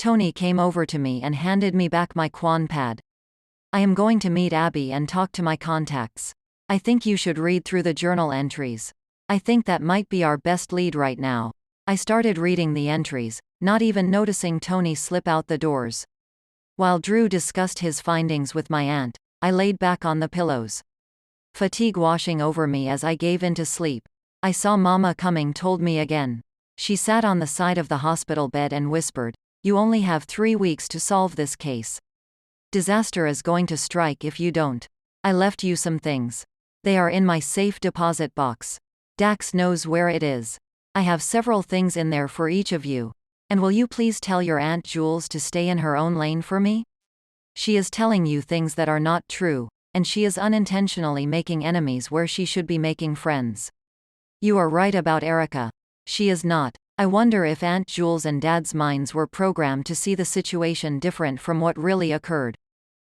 Tony came over to me and handed me back my Quan pad. I am going to meet Abby and talk to my contacts. I think you should read through the journal entries. I think that might be our best lead right now. I started reading the entries, not even noticing Tony slip out the doors. While Drew discussed his findings with my aunt, I laid back on the pillows. Fatigue washing over me as I gave into sleep. I saw Momma coming told me again. She sat on the side of the hospital bed and whispered, "You only have 3 weeks to solve this case. Disaster is going to strike if you don't. I left you some things. They are in my safe deposit box. Dax knows where it is. I have several things in there for each of you. And will you please tell your Aunt Jules to stay in her own lane for me? She is telling you things that are not true, and she is unintentionally making enemies where she should be making friends. You are right about Erika. She is not. I wonder if Aunt Jules and Dad's minds were programmed to see the situation different from what really occurred.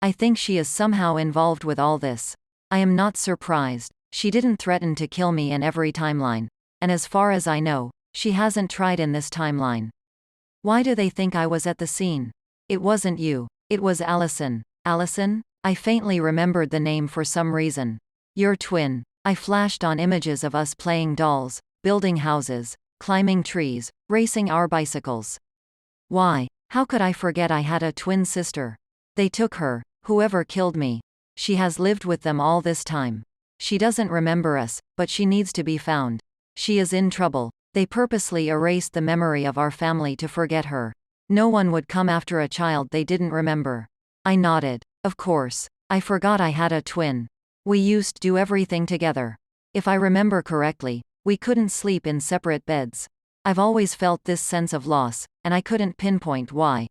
I think she is somehow involved with all this. I am not surprised. She didn't threaten to kill me in every timeline. And as far as I know, she hasn't tried in this timeline. Why do they think I was at the scene? It wasn't you. It was Allison. Allison? I faintly remembered the name for some reason. Your twin. I flashed on images of us playing dolls, building houses, climbing trees, racing our bicycles. Why? How could I forget I had a twin sister? They took her, whoever killed me. She has lived with them all this time. She doesn't remember us, but she needs to be found. She is in trouble. They purposely erased the memory of our family to forget her. No one would come after a child they didn't remember. I nodded. Of course. I forgot I had a twin. We used to do everything together. If I remember correctly, we couldn't sleep in separate beds. I've always felt this sense of loss, and I couldn't pinpoint why.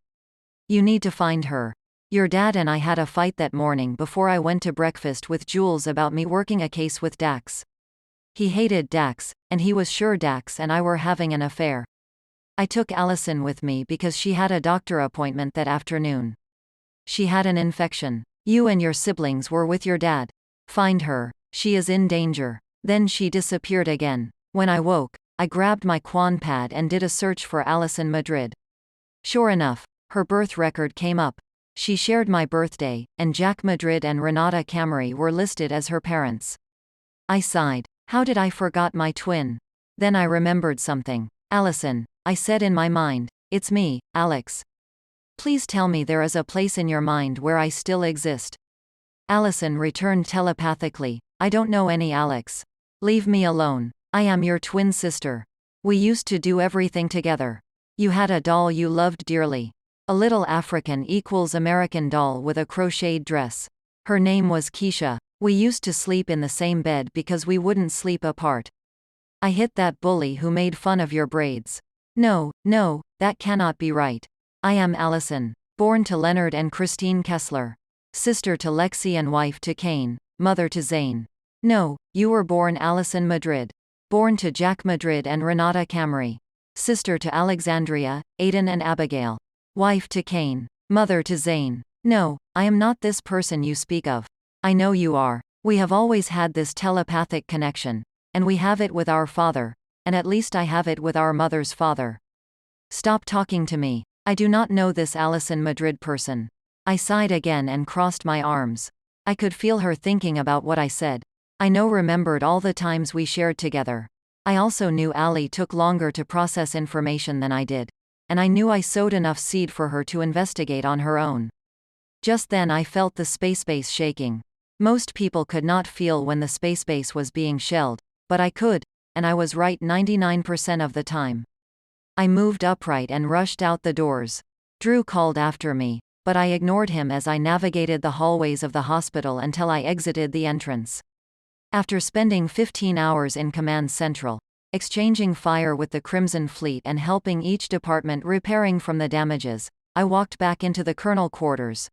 You need to find her. Your dad and I had a fight that morning before I went to breakfast with Jules about me working a case with Dax. He hated Dax, and he was sure Dax and I were having an affair. I took Allison with me because she had a doctor appointment that afternoon. She had an infection. You and your siblings were with your dad. Find her. She is in danger. Then she disappeared again. When I woke, I grabbed my Quan pad and did a search for Allison Madrid. Sure enough, her birth record came up. She shared my birthday, and Jack Madrid and Renata Camry were listed as her parents. I sighed. How did I forget my twin? Then I remembered something. Allison, I said in my mind, it's me, Alex. Please tell me there is a place in your mind where I still exist. Allison returned telepathically, I don't know any Alex. Leave me alone. I am your twin sister. We used to do everything together. You had a doll you loved dearly. A little African equals American doll with a crocheted dress. Her name was Keisha. We used to sleep in the same bed because we wouldn't sleep apart. I hit that bully who made fun of your braids. No, that cannot be right. I am Allison, born to Leonard and Christine Kessler. Sister to Lexi and wife to Kane, mother to Zane. No, you were born Allison Madrid. Born to Jack Madrid and Renata Camry. Sister to Alexandria, Aiden and Abigail. Wife to Kane, mother to Zane. No, I am not this person you speak of. I know you are. We have always had this telepathic connection. And we have it with our father. And at least I have it with our mother's father. Stop talking to me. I do not know this Allison Madrid person. I sighed again and crossed my arms. I could feel her thinking about what I said. I remembered all the times we shared together. I also knew Allie took longer to process information than I did. And I knew I sowed enough seed for her to investigate on her own. Just then I felt the SpaceBase shaking. Most people could not feel when the SpaceBase was being shelled, but I could, and I was right 99% of the time. I moved upright and rushed out the doors. Drew called after me, but I ignored him as I navigated the hallways of the hospital until I exited the entrance. After spending 15 hours in Command Central, exchanging fire with the Crimson Fleet and helping each department repairing from the damages, I walked back into the Colonel quarters.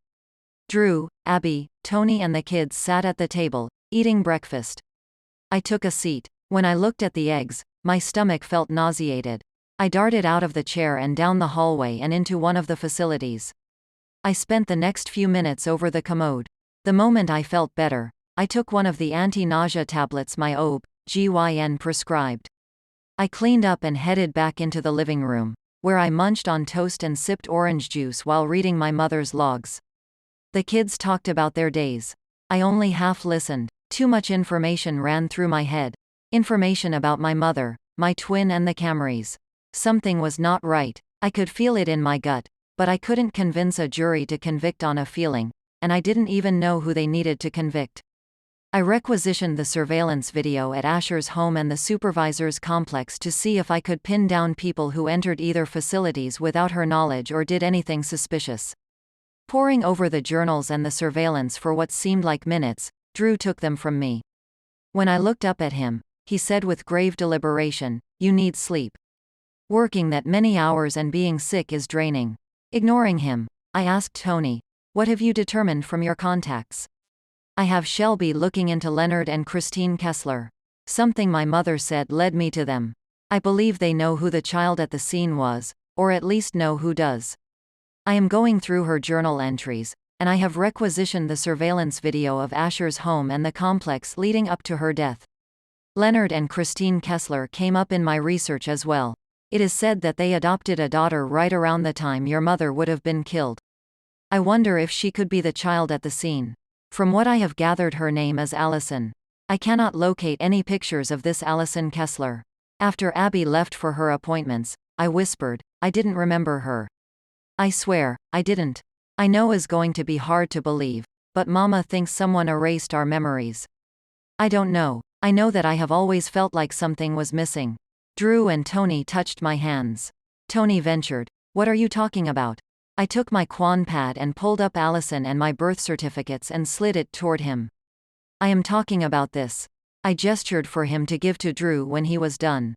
Drew, Abby, Tony and the kids sat at the table, eating breakfast. I took a seat. When I looked at the eggs, my stomach felt nauseated. I darted out of the chair and down the hallway and into one of the facilities. I spent the next few minutes over the commode. The moment I felt better, I took one of the anti-nausea tablets my OB/GYN prescribed. I cleaned up and headed back into the living room. where I munched on toast and sipped orange juice while reading my mother's logs. The kids talked about their days. I only half listened. Too much information ran through my head. Information about my mother, my twin and the Camrys. Something was not right. I could feel it in my gut, but I couldn't convince a jury to convict on a feeling, and I didn't even know who they needed to convict. I requisitioned the surveillance video at Asher's home and the supervisor's complex to see if I could pin down people who entered either facilities without her knowledge or did anything suspicious. Poring over the journals and the surveillance for what seemed like minutes, Drew took them from me. When I looked up at him, he said with grave deliberation, "You need sleep. Working that many hours and being sick is draining." Ignoring him, I asked Tony, "What have you determined from your contacts?" "I have Shelby looking into Leonard and Christine Kessler. Something my mother said led me to them. I believe they know who the child at the scene was, or at least know who does. I am going through her journal entries, and I have requisitioned the surveillance video of Asher's home and the complex leading up to her death. Leonard and Christine Kessler came up in my research as well. It is said that they adopted a daughter right around the time your mother would have been killed. I wonder if she could be the child at the scene. From what I have gathered, her name is Allison. I cannot locate any pictures of this Allison Kessler. After Abby left for her appointments, I whispered, I didn't remember her. I swear, I didn't. I know is going to be hard to believe, but Momma thinks someone erased our memories. I don't know. I know that I have always felt like something was missing. Drew and Tony touched my hands. Tony ventured, "What are you talking about?" I took my Quan pad and pulled up Allison and my birth certificates and slid it toward him. "I am talking about this." I gestured for him to give to Drew when he was done.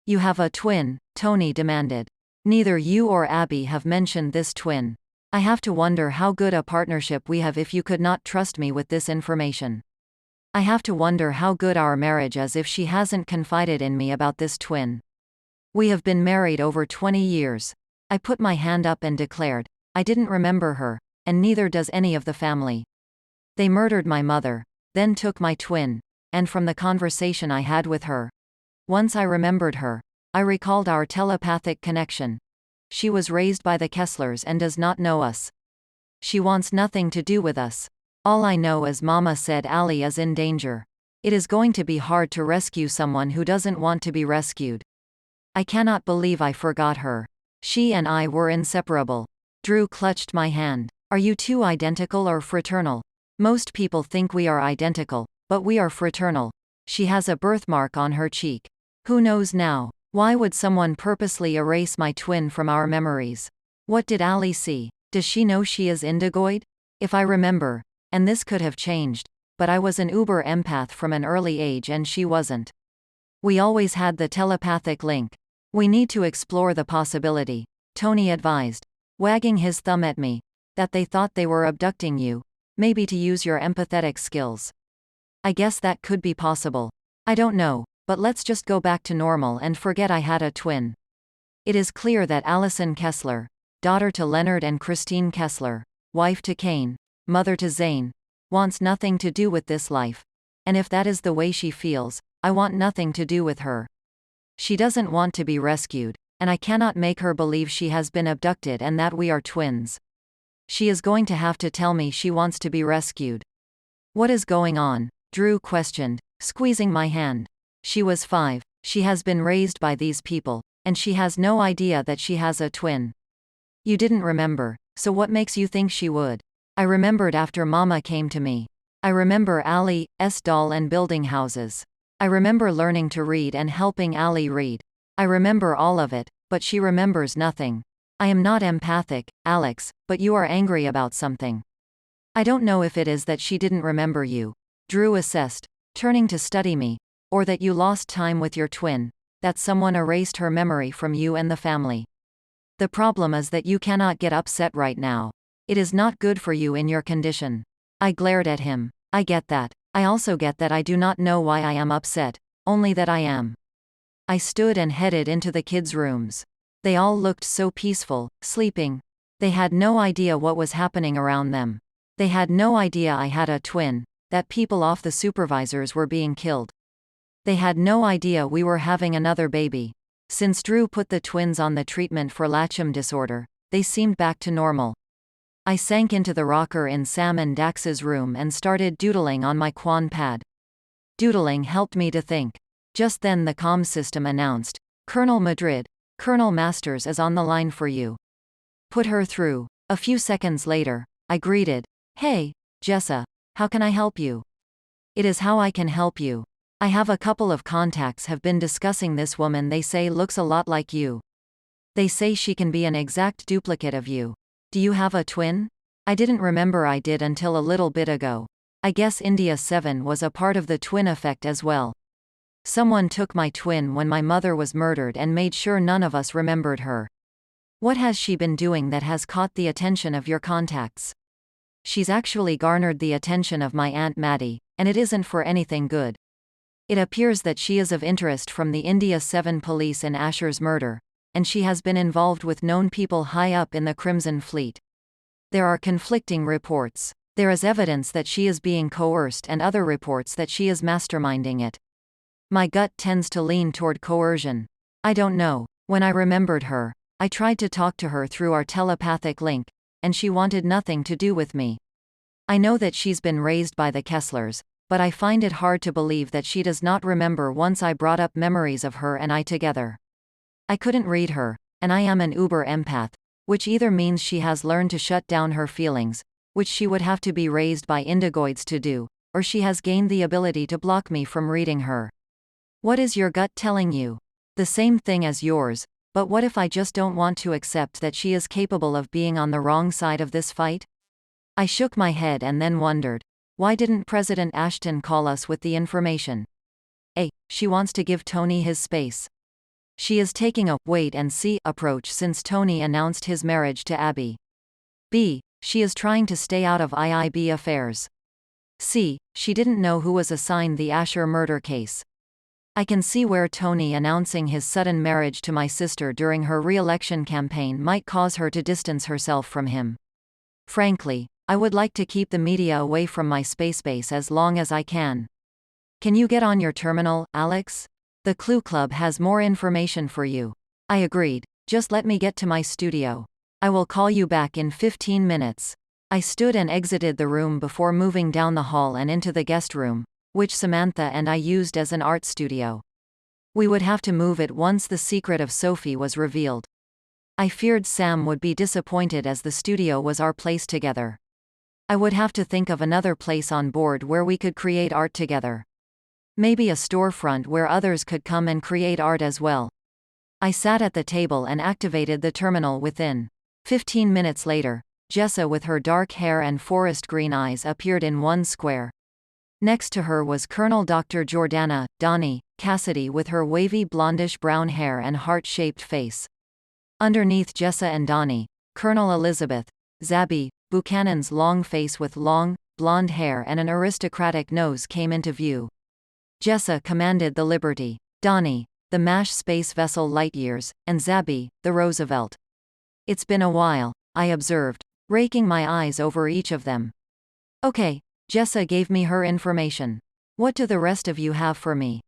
"You have a twin," Tony demanded. "Neither you or Abby have mentioned this twin. I have to wonder how good a partnership we have if you could not trust me with this information. I have to wonder how good our marriage is if she hasn't confided in me about this twin. We have been married over 20 years. I put my hand up and declared, I didn't remember her, and neither does any of the family. They murdered my mother, then took my twin, and from the conversation I had with her. Once I remembered her. I recalled our telepathic connection. She was raised by the Kesslers and does not know us. She wants nothing to do with us. All I know is Momma said Allie is in danger. It is going to be hard to rescue someone who doesn't want to be rescued. I cannot believe I forgot her. She and I were inseparable." Drew clutched my hand. "Are you two identical or fraternal?" "Most people think we are identical, but we are fraternal. She has a birthmark on her cheek. Who knows now? Why would someone purposely erase my twin from our memories? What did Allie see? Does she know she is indigoid? If I remember, and this could have changed, but I was an uber empath from an early age and she wasn't. We always had the telepathic link. We need to explore the possibility," Tony advised, wagging his thumb at me, "that they thought they were abducting you, maybe to use your empathetic skills. I guess that could be possible. I don't know. But let's just go back to normal and forget I had a twin. It is clear that Allison Kessler, daughter to Leonard and Christine Kessler, wife to Kane, mother to Zane, wants nothing to do with this life. And if that is the way she feels, I want nothing to do with her. She doesn't want to be rescued, and I cannot make her believe she has been abducted and that we are twins. She is going to have to tell me she wants to be rescued." "What is going on?" Drew questioned, squeezing my hand. "She was 5, she has been raised by these people, and she has no idea that she has a twin." "You didn't remember, so what makes you think she would?" "I remembered after Momma came to me. I remember Allie's doll and building houses. I remember learning to read and helping Allie read. I remember all of it, but she remembers nothing. I am not empathic, Alex, but you are angry about something." "I don't know if it is that she didn't remember you," Drew assessed, turning to study me, "or that you lost time with your twin, that someone erased her memory from you and the family. The problem is that you cannot get upset right now. It is not good for you in your condition." I glared at him. "I get that. I also get that I do not know why I am upset, only that I am." I stood and headed into the kids' rooms. They all looked so peaceful, sleeping. They had no idea what was happening around them. They had no idea I had a twin, that people off the supervisors were being killed. They had no idea we were having another baby. Since Drew put the twins on the treatment for latchum disorder, they seemed back to normal. I sank into the rocker in Sam and Dax's room and started doodling on my Quan pad. Doodling helped me to think. Just then the comm system announced, "Colonel Madrid, Colonel Masters is on the line for you." Put her through. A few seconds later, I greeted, "Hey, Jessa, how can I help you?" "It is how I can help you. I have a couple of contacts have been discussing this woman they say looks a lot like you. They say she can be an exact duplicate of you. Do you have a twin?" I didn't remember I did until a little bit ago. I guess India 7 was a part of the twin effect as well. Someone took my twin when my mother was murdered and made sure none of us remembered her. What has she been doing that has caught the attention of your contacts? She's actually garnered the attention of my Aunt Maddie, and it isn't for anything good. It appears that she is of interest from the India 7 police in Asher's murder, and she has been involved with known people high up in the Crimson Fleet. There are conflicting reports. There is evidence that she is being coerced and other reports that she is masterminding it. My gut tends to lean toward coercion. I don't know. When I remembered her, I tried to talk to her through our telepathic link, and she wanted nothing to do with me. I know that she's been raised by the Kesslers, but I find it hard to believe that she does not remember once I brought up memories of her and I together. I couldn't read her, and I am an uber empath, which either means she has learned to shut down her feelings, which she would have to be raised by indigoids to do, or she has gained the ability to block me from reading her. What is your gut telling you? The same thing as yours, but what if I just don't want to accept that she is capable of being on the wrong side of this fight? I shook my head and then wondered, why didn't President Ashton call us with the information? A. She wants to give Tony his space. She is taking a wait-and-see approach since Tony announced his marriage to Abby. B. She is trying to stay out of IIB affairs. C. She didn't know who was assigned the Asher murder case. I can see where Tony announcing his sudden marriage to my sister during her re-election campaign might cause her to distance herself from him. Frankly, I would like to keep the media away from my SpaceBase as long as I can. Can you get on your terminal, Alex? The Clue Club has more information for you. I agreed. Just let me get to my studio. I will call you back in 15 minutes. I stood and exited the room before moving down the hall and into the guest room, which Samantha and I used as an art studio. We would have to move it once the secret of Sophie was revealed. I feared Sam would be disappointed as the studio was our place together. I would have to think of another place on board where we could create art together. Maybe a storefront where others could come and create art as well. I sat at the table and activated the terminal within. 15 minutes later, Jessa with her dark hair and forest green eyes appeared in one square. Next to her was Colonel Dr. Jordana, Donnie, Cassidy with her wavy blondish brown hair and heart-shaped face. Underneath Jessa and Donnie, Colonel Elizabeth, Zabby, Buchanan's long face with long, blonde hair and an aristocratic nose came into view. Jessa commanded the Liberty, Donnie, the MASH space vessel Lightyears, and Zabby, the Roosevelt. It's been a while, I observed, raking my eyes over each of them. Okay, Jessa gave me her information. What do the rest of you have for me?